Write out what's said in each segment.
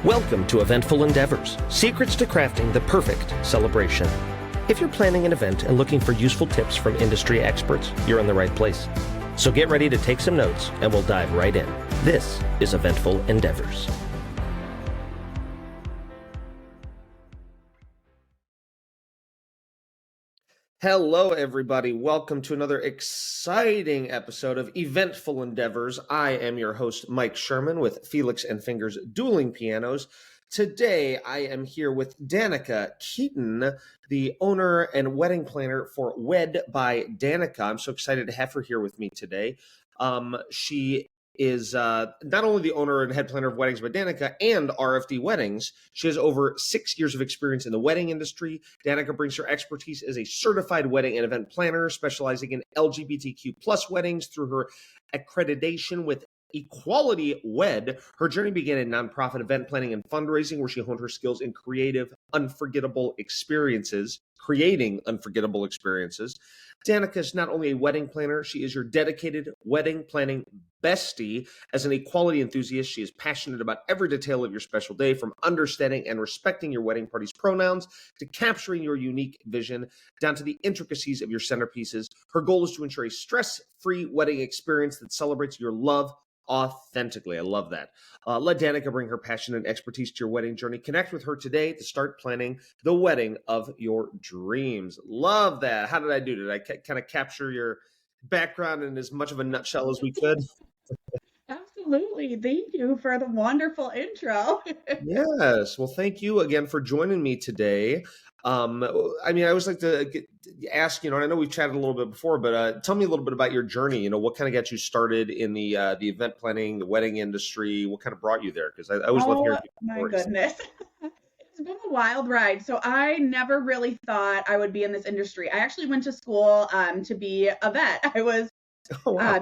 Welcome to Eventful Endeavors, secrets to crafting the perfect celebration. If you're planning an event and looking for useful tips from industry experts, you're in the right place. So get ready to take some notes and we'll dive right in. This is Eventful Endeavors. Hello, everybody. Welcome to another exciting episode of Eventful Endeavors. I am your host, Mike Sherman, with Felix and Fingers Dueling Pianos. Today, I am here with Danica Keeton, the owner and wedding planner for Wed by Danica. I'm so excited to have her here with me today. She is not only the owner and head planner of Weddings by Danica and RFD Weddings. She has over 6 years of experience in the wedding industry. Danica brings her expertise as a certified wedding and event planner, specializing in LGBTQ plus weddings through her accreditation with Equality Wed. Her journey began in nonprofit event planning and fundraising, where she honed her skills in creating unforgettable experiences. Danica is not only a wedding planner, she is your dedicated wedding planning bestie. As an equality enthusiast, she is passionate about every detail of your special day, from understanding and respecting your wedding party's pronouns to capturing your unique vision, down to the intricacies of your centerpieces. Her goal is to ensure a stress-free wedding experience that celebrates your love authentically. I love that. Let Danica bring her passion and expertise to your wedding journey. Connect with her today to start planning the wedding of your dreams. Love that. How did I do? Did I kind of capture your background in as much of a nutshell as we could? Absolutely. Thank you for the wonderful intro. Yes. Well, thank you again for joining me today. I always like to ask, and I know we've chatted a little bit before, but tell me a little bit about your journey. What kind of got you started in the event planning, the wedding industry? What kind of brought you there? Because I always love hearing my stories. goodness. It's been a wild ride. So I never really thought I would be in this industry. I actually went to school to be a vet. I was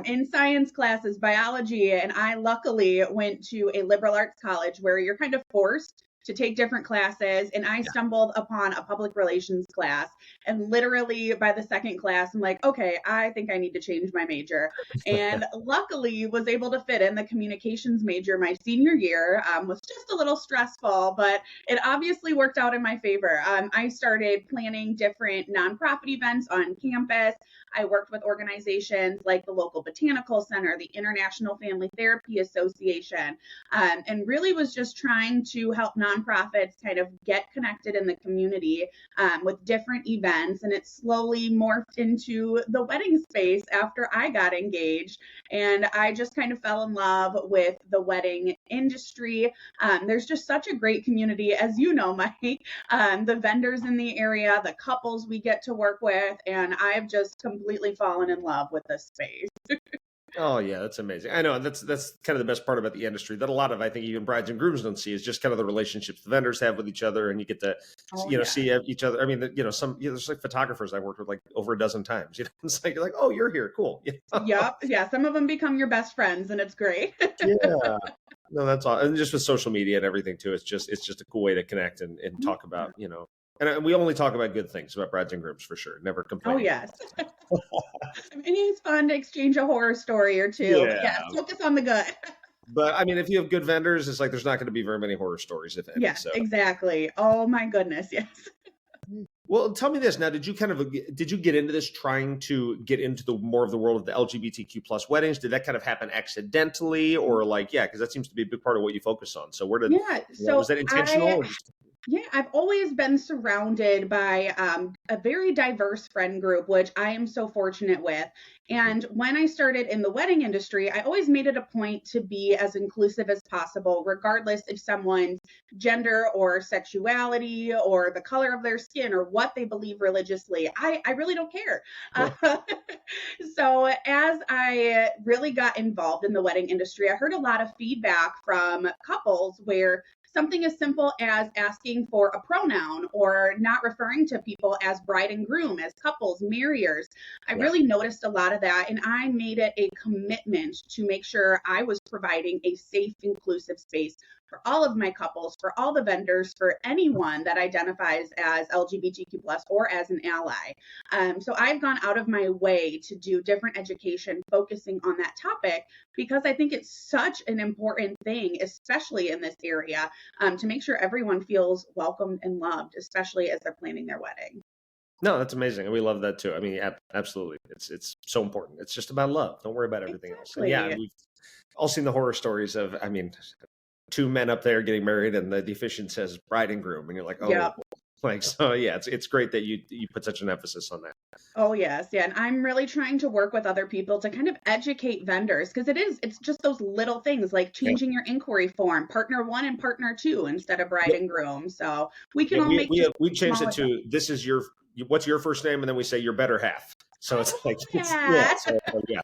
in science classes, biology, and I luckily went to a liberal arts college where you're kind of forced to take different classes. And I stumbled upon a public relations class. And literally by the second class, I'm like, okay, I think I need to change my major. And luckily was able to fit in the communications major my senior year. Was just a little stressful, but it obviously worked out in my favor. I started planning different nonprofit events on campus. I worked with organizations like the local botanical center, the International Family Therapy Association, and really was just trying to help nonprofits kind of get connected in the community with different events. And it slowly morphed into the wedding space after I got engaged. And I just kind of fell in love with the wedding industry. There's just such a great community, as you know, Mike, the vendors in the area, the couples we get to work with, and I've just completely fallen in love with this space. Oh yeah, that's amazing. I know that's kind of the best part about the industry that a lot of, I think, even brides and grooms don't see, is just kind of the relationships the vendors have with each other, and you get to see each other. I mean, there's like photographers I worked with like over a dozen times. It's like you're like, oh, you're here, cool. Yep, yeah. Some of them become your best friends, and it's great. Yeah. No, that's all. And just with social media and everything too, it's just a cool way to connect and talk about, and we only talk about good things about brides and grooms for sure. Never complain. Oh, yes. It's fun to exchange a horror story or two. Yeah, focus on the good. But I mean, if you have good vendors, it's like there's not going to be very many horror stories, if any. Yes, exactly. Oh my goodness, yes. Well, tell me this now. Did you get into this trying to get into the more of the world of the LGBTQ plus weddings? Did that kind of happen accidentally, or because that seems to be a big part of what you focus on. So was that intentional? Yeah, I've always been surrounded by a very diverse friend group, which I am so fortunate with. And when I started in the wedding industry, I always made it a point to be as inclusive as possible, regardless of someone's gender or sexuality or the color of their skin or what they believe religiously. I really don't care. So as I really got involved in the wedding industry, I heard a lot of feedback from couples where something as simple as asking for a pronoun or not referring to people as bride and groom, as couples, marriers. I really noticed a lot of that, and I made it a commitment to make sure I was providing a safe, inclusive space for all of my couples, for all the vendors, for anyone that identifies as LGBTQ plus or as an ally. So I've gone out of my way to do different education focusing on that topic because I think it's such an important thing, especially in this area, to make sure everyone feels welcomed and loved, especially as they're planning their wedding. No, that's amazing. And we love that too. I mean, absolutely. It's so important. It's just about love. Don't worry about everything else. And yeah, Exactly. we've all seen the horror stories of, I mean, two men up there getting married and the officiant says bride and groom. And you're like, Yeah. oh, like, so yeah, it's great that you put such an emphasis on that. Oh, yes. Yeah. And I'm really trying to work with other people to kind of educate vendors because it's just those little things like Yeah. changing your inquiry form, partner one and partner two instead of bride and groom. So we can Yeah, all make we changed it small to this is what's your first name, and then we say your better half. So it's like yeah. so, yeah.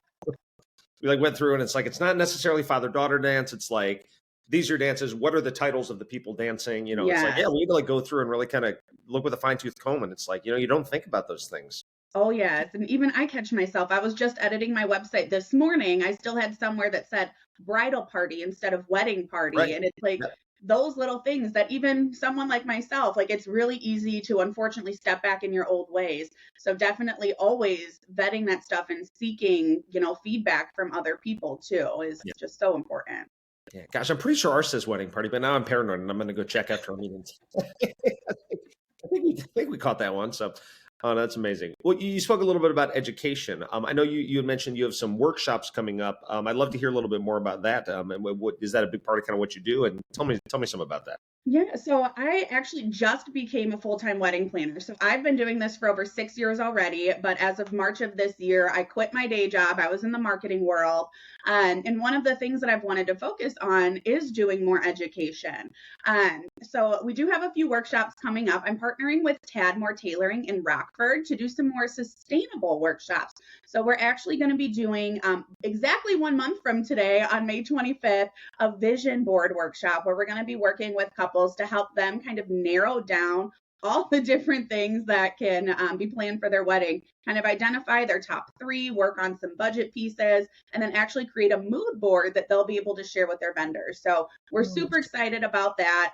We like went through and it's like it's not necessarily father-daughter dance. It's like these are dances. What are the titles of the people dancing? It's like, Yes. yeah, we need to like go through and really kind of look with a fine-tooth comb. And it's like, you don't think about those things. Oh, yes. And even I catch myself. I was just editing my website this morning. I still had somewhere that said bridal party instead of wedding party. Right. And it's like Yeah. those little things that even someone like myself, like it's really easy to unfortunately step back in your old ways. So definitely always vetting that stuff and seeking, feedback from other people too is Yeah. just so important. Yeah. Gosh, I'm pretty sure ours says wedding party, but now I'm paranoid and I'm going to go check after our meetings. I think we caught that one. So, oh, that's amazing. Well, you spoke a little bit about education. I know you had mentioned you have some workshops coming up. I'd love to hear a little bit more about that. And what is that a big part of kind of what you do? And tell me some about that. Yeah, so I actually just became a full-time wedding planner. So I've been doing this for over 6 years already, but as of March of this year, I quit my day job. I was in the marketing world. And one of the things that I've wanted to focus on is doing more education. So we do have a few workshops coming up. I'm partnering with Tadmore Tailoring in Rockford to do some more sustainable workshops. So we're actually going to be doing exactly 1 month from today on May 25th, a vision board workshop where we're going to be working with couples to help them kind of narrow down all the different things that can be planned for their wedding, kind of identify their top three, work on some budget pieces, and then actually create a mood board that they'll be able to share with their vendors. So we're super excited about that.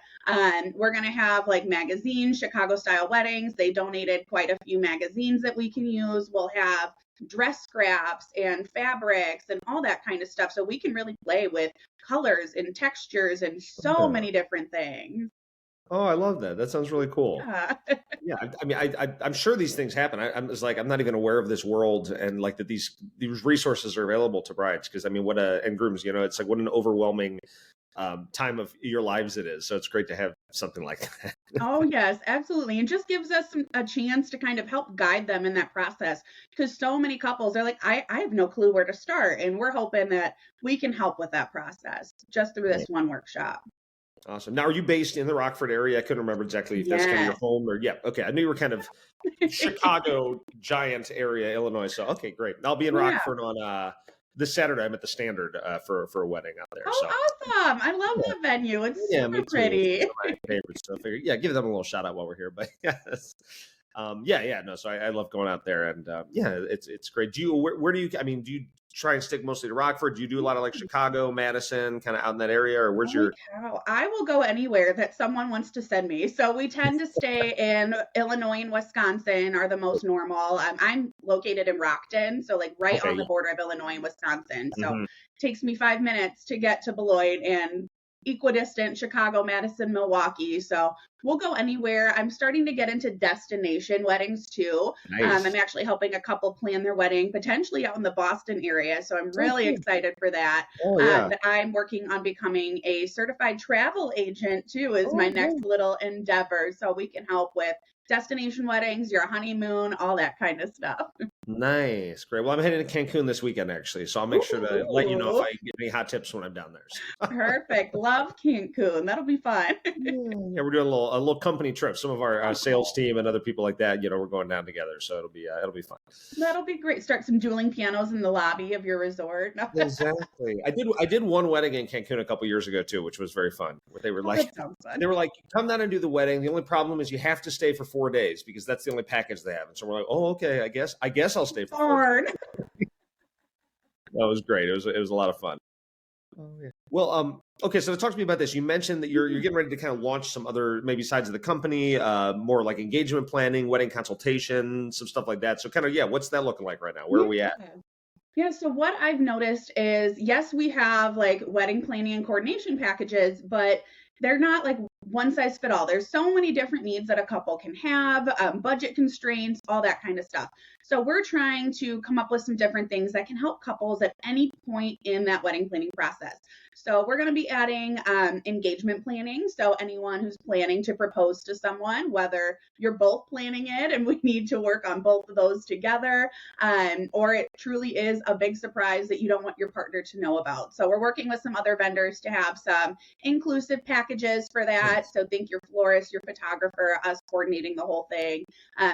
We're going to have like magazines, Chicago Style Weddings. They donated quite a few magazines that we can use. We'll have dress scraps and fabrics and all that kind of stuff. So we can really play with colors and textures and so many different things. Oh, I love that. That sounds really cool. Yeah. Yeah, I mean, I'm sure these things happen. I'm just like I'm not even aware of this world and like that these resources are available to brides because I mean, and grooms. It's like what an overwhelming time of your lives it is. So it's great to have something like that. Oh, yes, absolutely. And just gives us a chance to kind of help guide them in that process because so many couples are like, I have no clue where to start. And we're hoping that we can help with that process just through this one workshop. Awesome. Now, are you based in the Rockford area? I couldn't remember exactly if that's kind of your home or yeah. Okay, I knew you were kind of Chicago giant area, Illinois. So okay, great. I'll be in Rockford on this Saturday. I'm at the Standard for a wedding out there. Oh, so awesome. I love that venue. It's super pretty. It's one of my favorites. So I figured, yeah, give them a little shout out while we're here. But yes. No. So I love going out there and it's great. Where do you, I mean, do you try and stick mostly to Rockford? Do you do a lot of like Chicago, Madison, kind of out in that area or where's Holy your? cow. I will go anywhere that someone wants to send me. So we tend to stay in Illinois and Wisconsin are the most normal. I'm located in Rockton, so like right on the border of Illinois and Wisconsin. So it takes me 5 minutes to get to Beloit and equidistant Chicago, Madison, Milwaukee. So we'll go anywhere. I'm starting to get into destination weddings too. Nice. I'm actually helping a couple plan their wedding potentially out in the Boston area. So I'm really excited for that. Oh, yeah. But I'm working on becoming a certified travel agent too is my next little endeavor. So we can help with destination weddings, your honeymoon, all that kind of stuff. Nice. Great. Well, I'm heading to Cancun this weekend, actually. So I'll make sure to let you know if I get any hot tips when I'm down there. So. Perfect. Love Cancun. That'll be fun. Yeah, we're doing a little company trip. Some of our sales team and other people like that, we're going down together. So it'll be fun. That'll be great. Start some dueling pianos in the lobby of your resort. Exactly. I did one wedding in Cancun a couple years ago too, which was very fun. Where they were like, come down and do the wedding. The only problem is you have to stay for 4 days because that's the only package they have. And so we're like, oh, okay, I guess I'll stay for 4 days. That was great. It was a lot of fun. Oh, yeah. Well, okay. So talk to me about this. You mentioned that you're getting ready to kind of launch some other maybe sides of the company, more like engagement planning, wedding consultation, some stuff like that. So kind of, yeah, what's that looking like right now? Where are we at? Yeah. Yeah, so what I've noticed is, yes, we have like wedding planning and coordination packages, but they're not like one size fit all. There's so many different needs that a couple can have, budget constraints, all that kind of stuff. So we're trying to come up with some different things that can help couples at any point in that wedding planning process. So we're going to be adding engagement planning. So anyone who's planning to propose to someone, whether you're both planning it and we need to work on both of those together, or it truly is a big surprise that you don't want your partner to know about. So we're working with some other vendors to have some inclusive packages for that. So think your florist, your photographer, us coordinating the whole thing,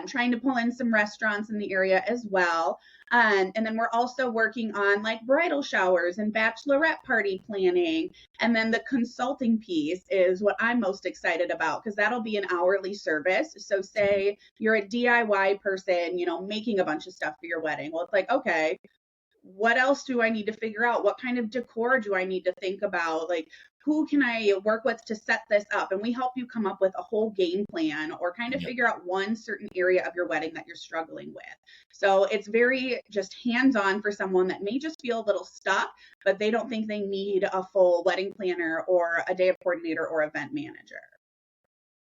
trying to pull in some restaurants in the area as well. And then we're also working on like bridal showers and bachelorette party planning. And then the consulting piece is what I'm most excited about, because that'll be an hourly service. So say you're a DIY person, making a bunch of stuff for your wedding. Well, it's like, okay, what else do I need to figure out? What kind of decor do I need to think about? Like, who can I work with to set this up? And we help you come up with a whole game plan or kind of figure out one certain area of your wedding that you're struggling with. So it's very just hands-on for someone that may just feel a little stuck, but they don't think they need a full wedding planner or a day of coordinator or event manager.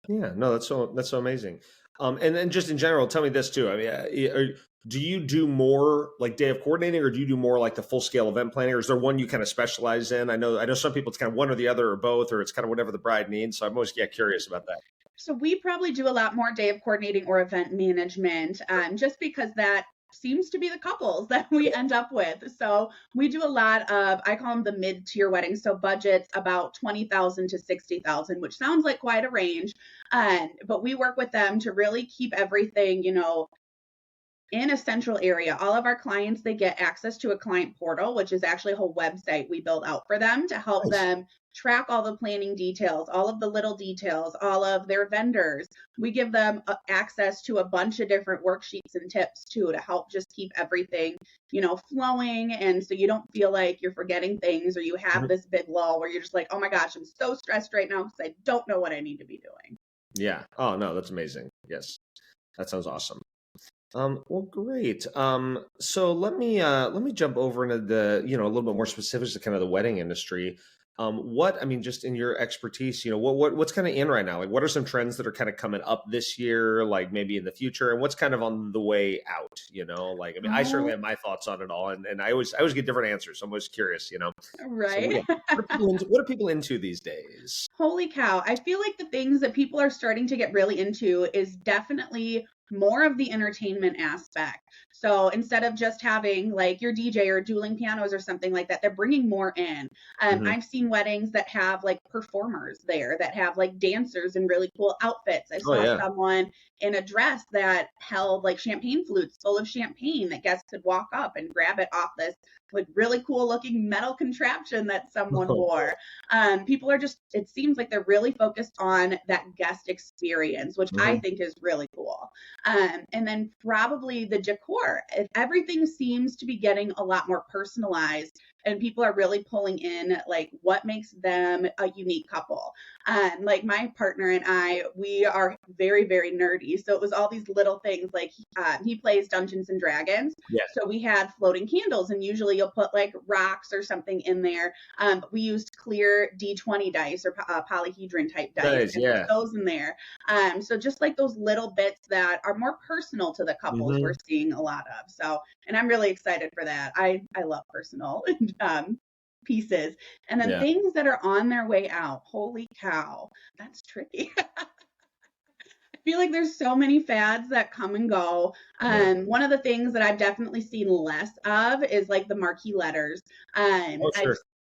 Yeah, no, that's so amazing. And then just in general, tell me this too. I mean, do you do more like day of coordinating, or do you do more like the full scale event planning, or is there one you kind of specialize in? I know some people it's kind of one or the other or both, or it's kind of whatever the bride needs. So I'm always curious about that. So we probably do a lot more day of coordinating or event management, just because that seems to be the couples that we end up with. So we do a lot of, I call them the mid-tier weddings. So budgets about 20,000 to 60,000, which sounds like quite a range. But we work with them to really keep everything, in a central area. All of our clients, they get access to a client portal, which is actually a whole website we built out for them to help them track all the planning details, all of the little details, all of their vendors. We give them access to a bunch of different worksheets and tips too, to help just keep everything, flowing. And so you don't feel like you're forgetting things, or you have this big lull where you're just like, oh my gosh, I'm so stressed right now because I don't know what I need to be doing. Yeah. Oh no, that's amazing. Yes. That sounds awesome. Well, great. So let me jump over into the, a little bit more specifics to kind of the wedding industry. Just in your expertise, what's kind of in right now? Like, what are some trends that are kind of coming up this year, like maybe in the future, and what's kind of on the way out? I certainly have my thoughts on it all, and I always get different answers. So I'm always curious, Right. So, what are people into these days? Holy cow. I feel like the things that people are starting to get really into is definitely more of the entertainment aspect. So instead of just having like your DJ or dueling pianos or something like that, they're bringing more in. I've seen weddings that have like performers there, that have like dancers in really cool outfits. I saw someone in a dress that held like champagne flutes full of champagne that guests could walk up and grab it off this like really cool looking metal contraption that someone wore. People are just, it seems like they're really focused on that guest experience, which I think is really cool. And then probably the decor. Everything seems to be getting a lot more personalized, and people are really pulling in like what makes them a unique couple. Like my partner and I, we are very, very nerdy. So it was all these little things like he plays Dungeons and Dragons. Yeah. So we had floating candles, and usually you'll put like rocks or something in there. We used clear D20 dice or polyhedron type dice, and put those in there. So just like those little bits that are more personal to the couples, we're seeing a lot of. So, and I'm really excited for that. I love personal pieces. And then things that are on their way out. Holy cow, that's tricky. I feel like there's so many fads that come and go. One of the things that I've definitely seen less of is like the marquee letters.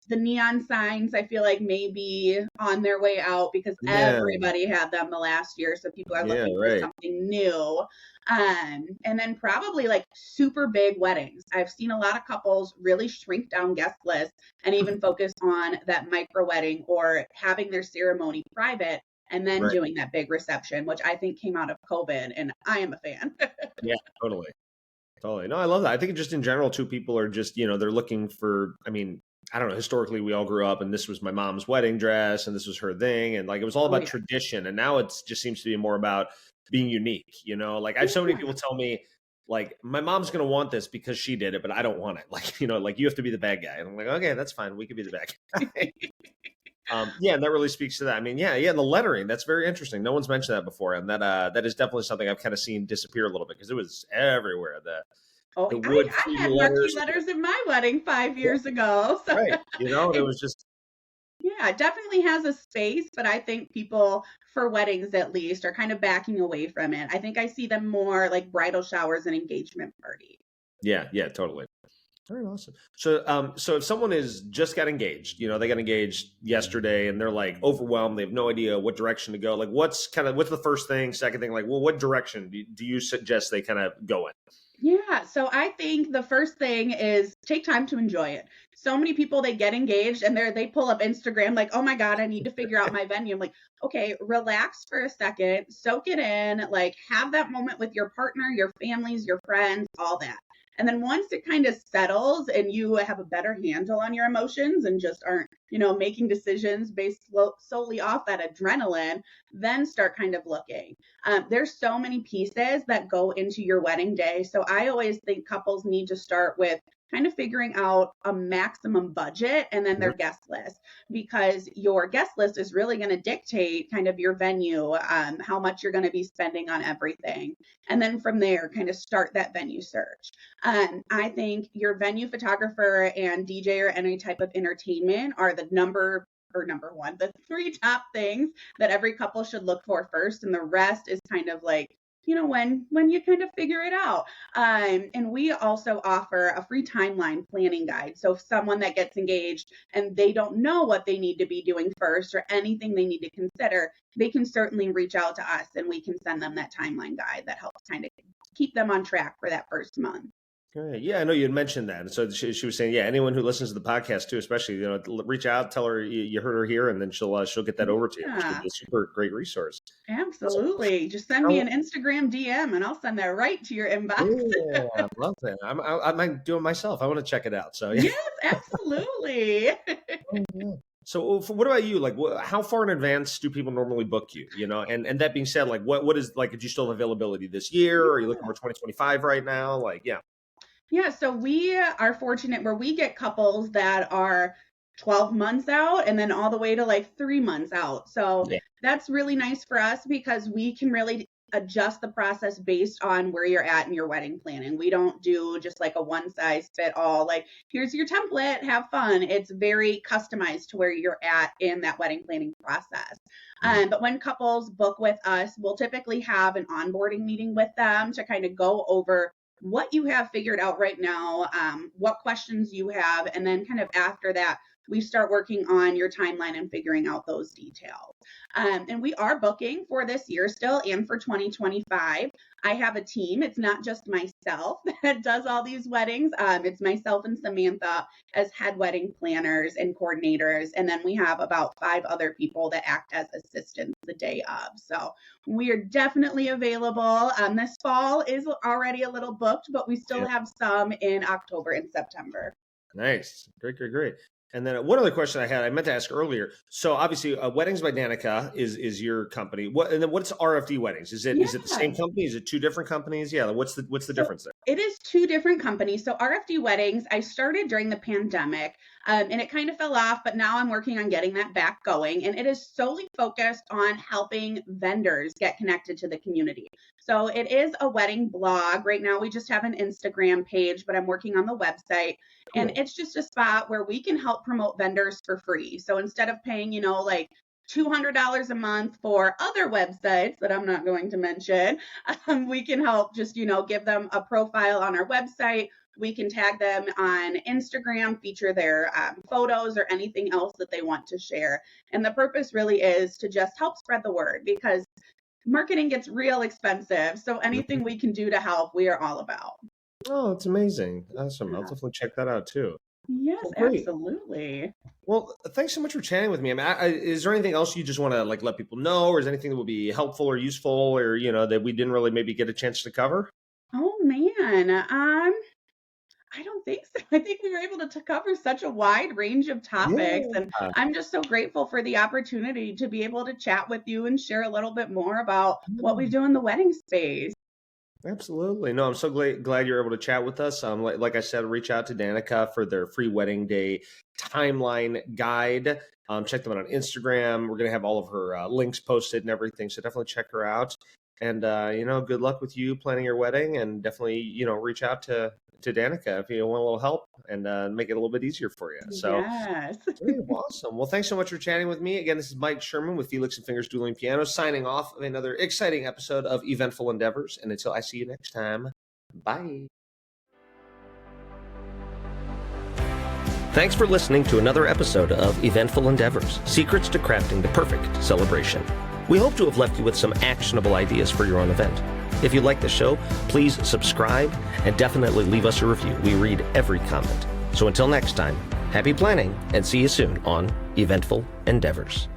The neon signs, I feel like maybe on their way out because everybody had them the last year. So people are looking for something new. And then probably like super big weddings. I've seen a lot of couples really shrink down guest lists and even focus on that micro wedding or having their ceremony private and then doing that big reception, which I think came out of COVID, and I am a fan. Yeah, totally. No, I love that. I think just in general too, people are just, they're looking for, I don't know, historically we all grew up and this was my mom's wedding dress and this was her thing. And like, it was all Oh, about yeah. tradition. And now it's just seems to be more about being unique. Like I have so many people tell me like, my mom's going to want this because she did it, but I don't want it. Like, like you have to be the bad guy. And I'm like, okay, that's fine. We could be the bad guy. Yeah, and that really speaks to that. I mean, yeah, the lettering, that's very interesting. No one's mentioned that before. And that is definitely something I've kind of seen disappear a little bit because it was everywhere. Oh, The wood I treaty had marquee letters. letters in my wedding 5 Yeah, years ago. So right. It was just, yeah, it definitely has a space, but I think people, for weddings at least, are kind of backing away from it. I think I see them more like bridal showers and engagement parties. yeah, totally. Very awesome. So if someone is just got engaged, they got engaged yesterday and they're like overwhelmed, they have no idea what direction to go. Like, what's the first thing, second thing? Like, well, what direction do you suggest they kind of go in? Yeah, so I think the first thing is take time to enjoy it. So many people, they get engaged and they pull up Instagram like, oh my God, I need to figure out my venue. I'm like, okay, relax for a second, soak it in, like have that moment with your partner, your families, your friends, all that. And then once it kind of settles and you have a better handle on your emotions and just aren't, making decisions based solely off that adrenaline, then start kind of looking. There's so many pieces that go into your wedding day. So I always think couples need to start with kind of figuring out a maximum budget and then their guest list, because your guest list is really going to dictate kind of your venue, how much you're going to be spending on everything. And then from there, kind of start that venue search. I think your venue photographer and DJ or any type of entertainment are the number one, the three top things that every couple should look for first. And the rest is kind of like, when you kind of figure it out. And we also offer a free timeline planning guide. So if someone that gets engaged and they don't know what they need to be doing first or anything they need to consider, they can certainly reach out to us and we can send them that timeline guide that helps kind of keep them on track for that first month. Great. Yeah, I know you had mentioned that. And so she was saying, yeah, anyone who listens to the podcast too, especially, reach out, tell her you heard her here, and then she'll get that over to you. She'll be a super great resource. Absolutely. Just send me an Instagram DM and I'll send that right to your inbox. Yeah, I love that. I might do it myself. I want to check it out. So yeah. Yes, absolutely. So what about you? Like, how far in advance do people normally book you? And that being said, like, what is like? Do you still have availability this year? Or are you looking for 2025 right now? Like, yeah. Yeah, so we are fortunate where we get couples that are 12 months out and then all the way to like 3 months out. So that's really nice for us because we can really adjust the process based on where you're at in your wedding planning. We don't do just like a one size fit all, like, here's your template, have fun. It's very customized to where you're at in that wedding planning process. But when couples book with us, we'll typically have an onboarding meeting with them to kind of go over what you have figured out right now, what questions you have, and then kind of after that, we start working on your timeline and figuring out those details. And we are booking for this year still and for 2025. I have a team. It's not just myself that does all these weddings. It's myself and Samantha as head wedding planners and coordinators. And then we have about 5 other people that act as assistants the day of. So we are definitely available. This fall is already a little booked, but we still have some in October and September. Nice. Great. And then one other question I had, I meant to ask earlier. So obviously, Weddings by Danica is your company. And then what's RFD Weddings? Is it the same company? Is it 2 different companies? Yeah. What's the difference there? It is 2 different companies. So RFD Weddings, I started during the pandemic, and it kind of fell off, but now I'm working on getting that back going. And it is solely focused on helping vendors get connected to the community. So it is a wedding blog. Right now, we just have an Instagram page, but I'm working on the website. Cool. And it's just a spot where we can help promote vendors for free. So instead of paying, like $200 a month for other websites that I'm not going to mention, we can help just, give them a profile on our website. We can tag them on Instagram, feature their photos or anything else that they want to share. And the purpose really is to just help spread the word because marketing gets real expensive. So anything we can do to help, we are all about. Oh, it's amazing. Awesome. Yeah. I'll definitely check that out too. Yes, absolutely. Well, thanks so much for chatting with me. I mean, is there anything else you just want to let people know, or is anything that will be helpful or useful, or that we didn't really maybe get a chance to cover? Oh man, I don't think so. I think we were able to cover such a wide range of topics. And Yeah. I'm just so grateful for the opportunity to be able to chat with you and share a little bit more about what we do in the wedding space. Absolutely. No, I'm so glad you're able to chat with us. Like I said, reach out to Danica for their free wedding day timeline guide. Check them out on Instagram. We're going to have all of her links posted and everything. So definitely check her out. And, good luck with you planning your wedding, and definitely, reach out to Danica if you want a little help and make it a little bit easier for you. So Yes. awesome. Well, thanks so much for chatting with me. Again, this is Mike Sherman with Felix and Fingers Dueling Piano, signing off of another exciting episode of Eventful Endeavors. And until I see you next time, bye. Thanks for listening to another episode of Eventful Endeavors, Secrets to Crafting the Perfect Celebration. We hope to have left you with some actionable ideas for your own event. If you like the show, please subscribe and definitely leave us a review. We read every comment. So until next time, happy planning and see you soon on Eventful Endeavors.